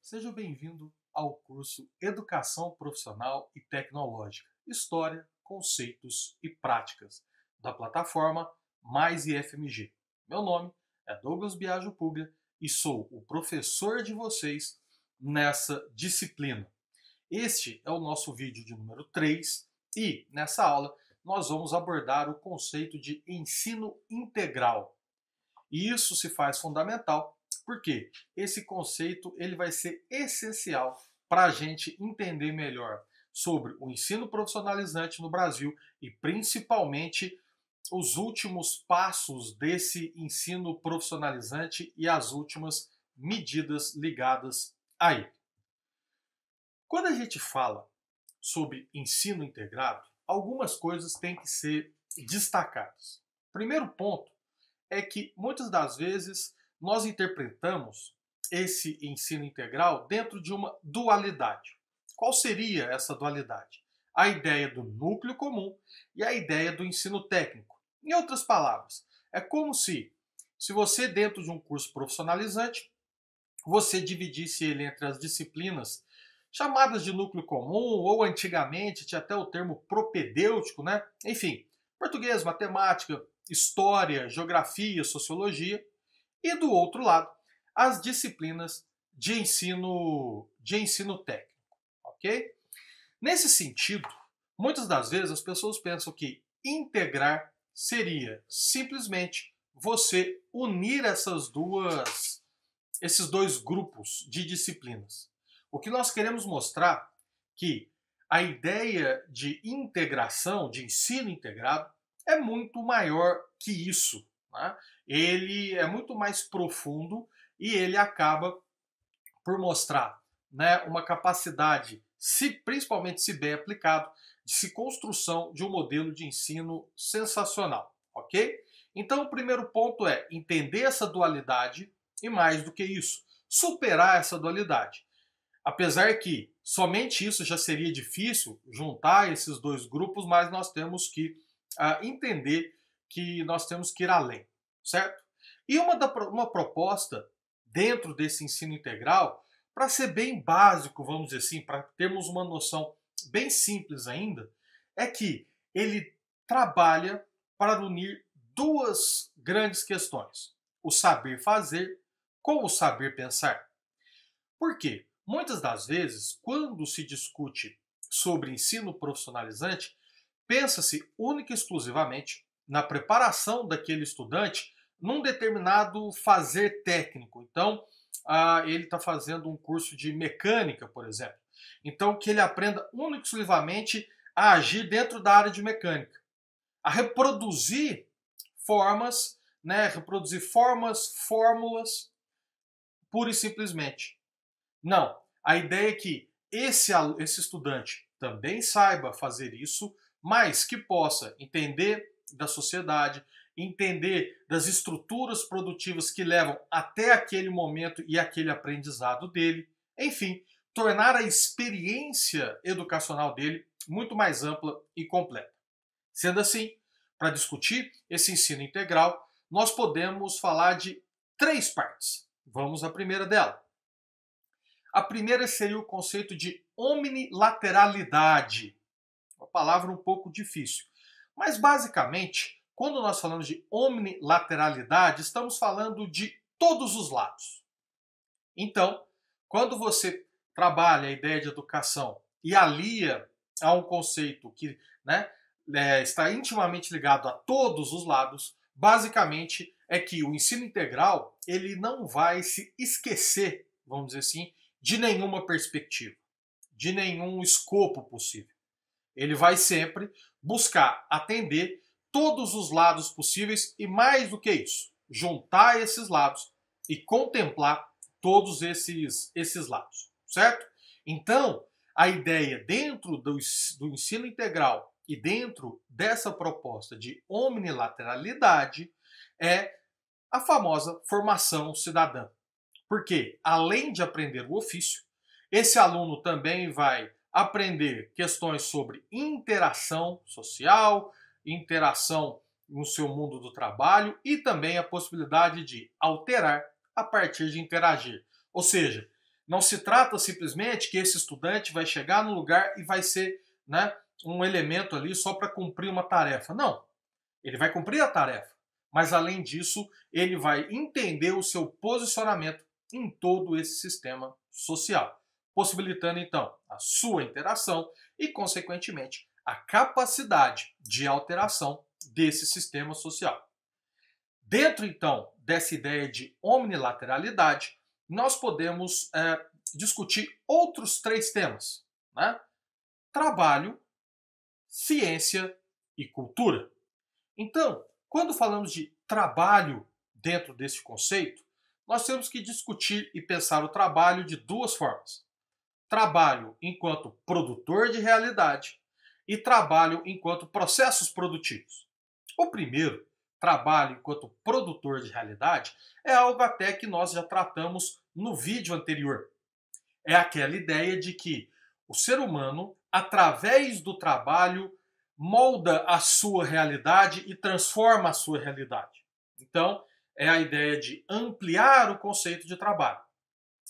Seja bem-vindo ao curso Educação Profissional e Tecnológica, História, Conceitos e Práticas, da plataforma Mais IFMG. Meu nome é Douglas Biagio Puglia e sou o professor de vocês nessa disciplina. Este é o nosso vídeo de número 3 e, nessa aula, nós vamos abordar o conceito de ensino integral. E isso se faz fundamental porque esse conceito ele vai ser essencial para a gente entender melhor sobre o ensino profissionalizante no Brasil e principalmente os últimos passos desse ensino profissionalizante e as últimas medidas ligadas a ele. Quando a gente fala sobre ensino integrado, algumas coisas têm que ser destacadas. Primeiro ponto é que muitas das vezes nós interpretamos esse ensino integral dentro de uma dualidade. Qual seria essa dualidade? A ideia do núcleo comum e a ideia do ensino técnico. Em outras palavras, é como se você dentro de um curso profissionalizante, você dividisse ele entre as disciplinas chamadas de núcleo comum, ou antigamente tinha até o termo propedêutico, né? Enfim, português, matemática, história, geografia, sociologia, e do outro lado, as disciplinas de ensino técnico, ok? Nesse sentido, muitas das vezes as pessoas pensam que integrar seria simplesmente você unir esses dois grupos de disciplinas. O que nós queremos mostrar que a ideia de integração, de ensino integrado, é muito maior que isso. Né? Ele é muito mais profundo e ele acaba por mostrar, né, uma capacidade, principalmente se bem aplicado, de construção de um modelo de ensino sensacional, ok? Então o primeiro ponto é entender essa dualidade e, mais do que isso, superar essa dualidade. Apesar que somente isso já seria difícil, juntar esses dois grupos, mas nós temos que entender que nós temos que ir além, certo? E uma proposta dentro desse ensino integral, para ser bem básico, vamos dizer assim, para termos uma noção bem simples ainda, é que ele trabalha para unir duas grandes questões: o saber fazer com o saber pensar. Por quê? Muitas das vezes, quando se discute sobre ensino profissionalizante, pensa-se única e exclusivamente na preparação daquele estudante num determinado fazer técnico. Então, ele está fazendo um curso de mecânica, por exemplo. Então, que ele aprenda única e exclusivamente a agir dentro da área de mecânica, a reproduzir formas, né, fórmulas, pura e simplesmente. Não, a ideia é que esse estudante também saiba fazer isso, mas que possa entender da sociedade, entender das estruturas produtivas que levam até aquele momento e aquele aprendizado dele, enfim, tornar a experiência educacional dele muito mais ampla e completa. Sendo assim, para discutir esse ensino integral, nós podemos falar de três partes. Vamos à primeira dela. A primeira seria o conceito de omnilateralidade. Uma palavra um pouco difícil. Mas, basicamente, quando nós falamos de omnilateralidade, estamos falando de todos os lados. Então, quando você trabalha a ideia de educação e alia a um conceito que, né, está intimamente ligado a todos os lados, basicamente é que o ensino integral ele não vai se esquecer, vamos dizer assim, de nenhuma perspectiva, de nenhum escopo possível. Ele vai sempre buscar atender todos os lados possíveis e, mais do que isso, juntar esses lados e contemplar todos esses lados, certo? Então, a ideia dentro do ensino integral e dentro dessa proposta de omnilateralidade é a famosa formação cidadã. Porque, além de aprender o ofício, esse aluno também vai aprender questões sobre interação social, interação no seu mundo do trabalho e também a possibilidade de alterar a partir de interagir. Ou seja, Não se trata simplesmente que esse estudante vai chegar no lugar e vai ser, né, um elemento ali só para cumprir uma tarefa. Não, ele vai cumprir a tarefa, mas além disso, ele vai entender o seu posicionamento em todo esse sistema social, possibilitando então a sua interação e, consequentemente, a capacidade de alteração desse sistema social. Dentro então dessa ideia de omnilateralidade, nós podemos discutir outros três temas, né? Trabalho, ciência e cultura. Então, quando falamos de trabalho dentro desse conceito, nós temos que discutir e pensar o trabalho de duas formas. Trabalho enquanto produtor de realidade e trabalho enquanto processos produtivos. O primeiro, trabalho enquanto produtor de realidade, é algo até que nós já tratamos no vídeo anterior. É aquela ideia de que o ser humano, através do trabalho, molda a sua realidade e transforma a sua realidade. Então, é a ideia de ampliar o conceito de trabalho.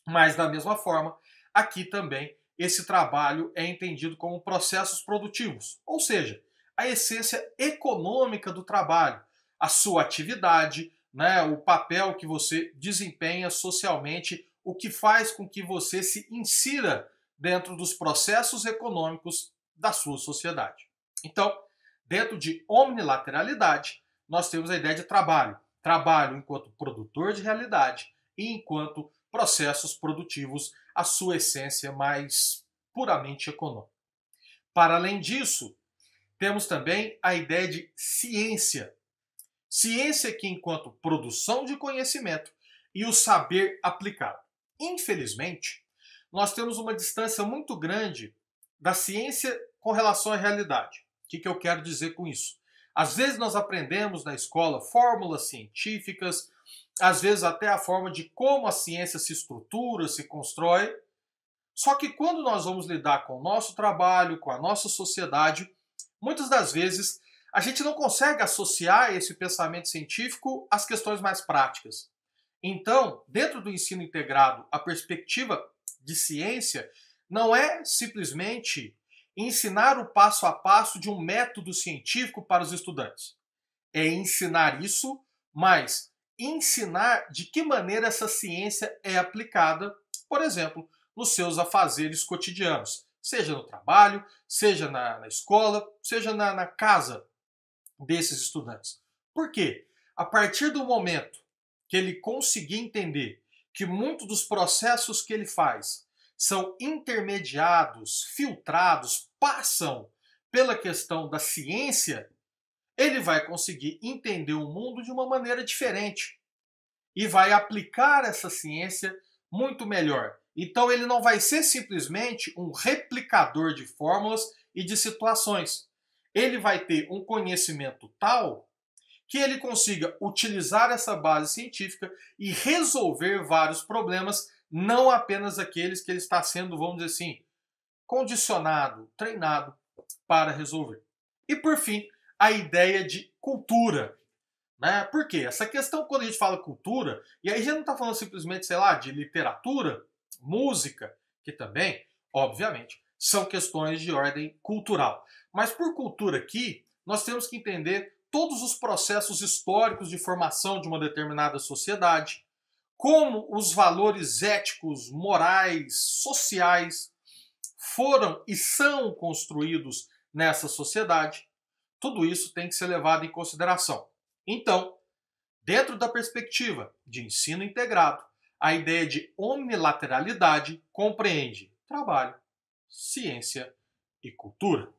Mas, da mesma forma, aqui também esse trabalho é entendido como processos produtivos, ou seja, a essência econômica do trabalho, a sua atividade, né, o papel que você desempenha socialmente, o que faz com que você se insira dentro dos processos econômicos da sua sociedade. Então, dentro de omnilateralidade, nós temos a ideia de trabalho. Trabalho enquanto produtor de realidade e enquanto processos produtivos, a sua essência mais puramente econômica. Para além disso, temos também a ideia de ciência. Ciência que enquanto produção de conhecimento e o saber aplicado. Infelizmente, nós temos uma distância muito grande da ciência com relação à realidade. O que eu quero dizer com isso? Às vezes nós aprendemos na escola fórmulas científicas, às vezes até a forma de como a ciência se estrutura, se constrói. Só que quando nós vamos lidar com o nosso trabalho, com a nossa sociedade, muitas das vezes a gente não consegue associar esse pensamento científico às questões mais práticas. Então, dentro do ensino integrado, a perspectiva de ciência não é simplesmente ensinar o passo a passo de um método científico para os estudantes. É ensinar isso, mas ensinar de que maneira essa ciência é aplicada, por exemplo, nos seus afazeres cotidianos, seja no trabalho, seja na escola, seja na casa desses estudantes. Por quê? A partir do momento que ele conseguir entender que muitos dos processos que ele faz são intermediados, filtrados, passam pela questão da ciência, ele vai conseguir entender o mundo de uma maneira diferente e vai aplicar essa ciência muito melhor. Então ele não vai ser simplesmente um replicador de fórmulas e de situações. Ele vai ter um conhecimento tal que ele consiga utilizar essa base científica e resolver vários problemas, não apenas aqueles que ele está sendo, vamos dizer assim, condicionado, treinado para resolver. E por fim, a ideia de cultura. Né? Por quê? Essa questão, quando a gente fala cultura, e aí a gente não está falando simplesmente, sei lá, de literatura, música, que também, obviamente, são questões de ordem cultural. Mas por cultura aqui, nós temos que entender todos os processos históricos de formação de uma determinada sociedade, como os valores éticos, morais, sociais foram e são construídos nessa sociedade. Tudo isso tem que ser levado em consideração. Então, dentro da perspectiva de ensino integrado, a ideia de omnilateralidade compreende trabalho, ciência e cultura.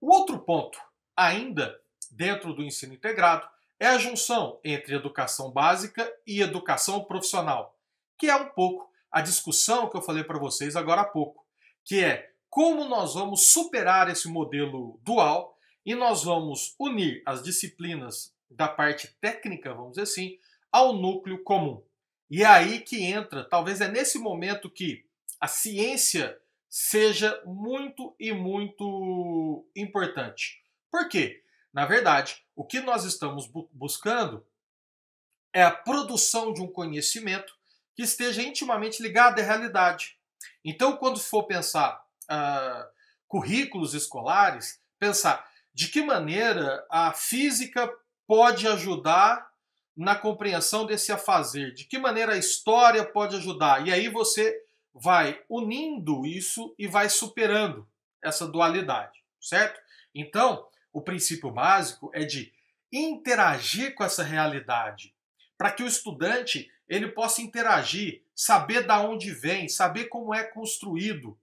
O outro ponto, ainda dentro do ensino integrado, é a junção entre educação básica e educação profissional, que é um pouco a discussão que eu falei para vocês agora há pouco, que é como nós vamos superar esse modelo dual e nós vamos unir as disciplinas da parte técnica, vamos dizer assim, ao núcleo comum. E é aí que entra, talvez é nesse momento que a ciência seja muito e muito importante. Por quê? Na verdade, o que nós estamos buscando é a produção de um conhecimento que esteja intimamente ligada à realidade. Então, quando for pensar currículos escolares, pensar de que maneira a física pode ajudar na compreensão desse afazer, de que maneira a história pode ajudar. E aí você vai unindo isso e vai superando essa dualidade, certo? Então, o princípio básico é de interagir com essa realidade, para que o estudante ele possa interagir, saber da onde vem, saber como é construído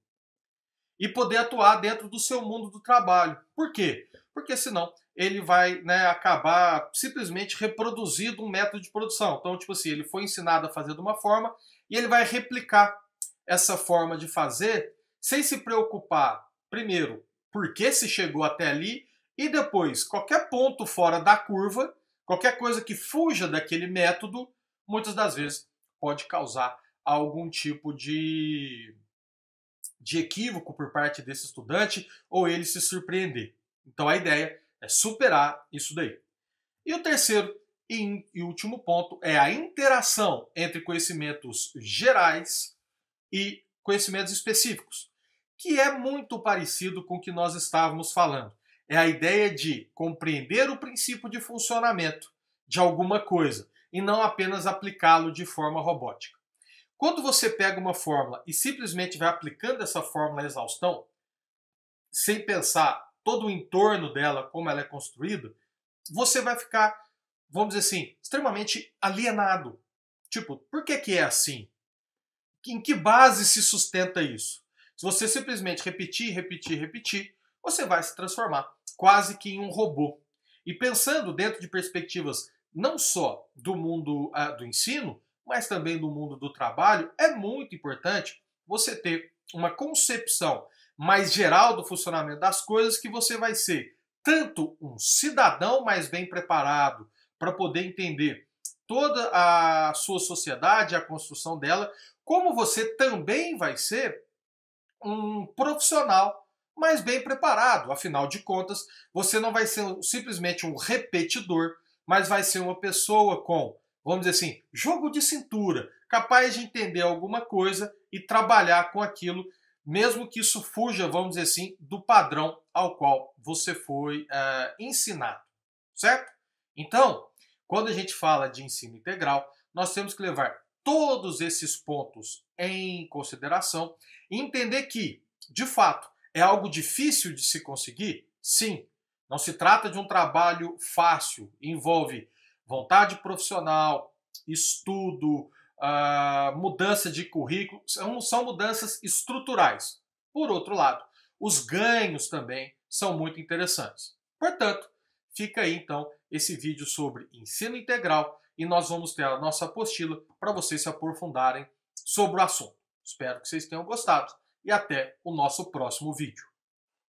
e poder atuar dentro do seu mundo do trabalho. Por quê? Porque senão ele vai, né, acabar simplesmente reproduzindo um método de produção. Então, tipo assim, ele foi ensinado a fazer de uma forma e ele vai replicar essa forma de fazer sem se preocupar, primeiro, por que se chegou até ali e depois, qualquer ponto fora da curva, qualquer coisa que fuja daquele método, muitas das vezes pode causar algum tipo de equívoco por parte desse estudante ou ele se surpreender. Então a ideia é superar isso daí. E o terceiro e último ponto é a interação entre conhecimentos gerais e conhecimentos específicos, que é muito parecido com o que nós estávamos falando. É a ideia de compreender o princípio de funcionamento de alguma coisa e não apenas aplicá-lo de forma robótica. Quando você pega uma fórmula e simplesmente vai aplicando essa fórmula à exaustão, sem pensar todo o entorno dela, como ela é construída, você vai ficar, vamos dizer assim, extremamente alienado. Tipo, por que é assim? Em que base se sustenta isso? Se você simplesmente repetir, repetir, repetir, você vai se transformar quase que em um robô. E pensando dentro de perspectivas não só do mundo do ensino, mas também do mundo do trabalho, é muito importante você ter uma concepção mais geral do funcionamento das coisas, que você vai ser tanto um cidadão mais bem preparado para poder entender toda a sua sociedade, a construção dela, como você também vai ser um profissional mais bem preparado. Afinal de contas, você não vai ser simplesmente um repetidor, mas vai ser uma pessoa com, vamos dizer assim, jogo de cintura, capaz de entender alguma coisa e trabalhar com aquilo, mesmo que isso fuja, vamos dizer assim, do padrão ao qual você foi ensinado, certo? Então, quando a gente fala de ensino integral, nós temos que levar todos esses pontos em consideração e entender que, de fato, é algo difícil de se conseguir? Sim. Não se trata de um trabalho fácil, envolve vontade profissional, estudo, mudança de currículo, são mudanças estruturais. Por outro lado, os ganhos também são muito interessantes. Portanto, fica aí então esse vídeo sobre ensino integral e nós vamos ter a nossa apostila para vocês se aprofundarem sobre o assunto. Espero que vocês tenham gostado e até o nosso próximo vídeo.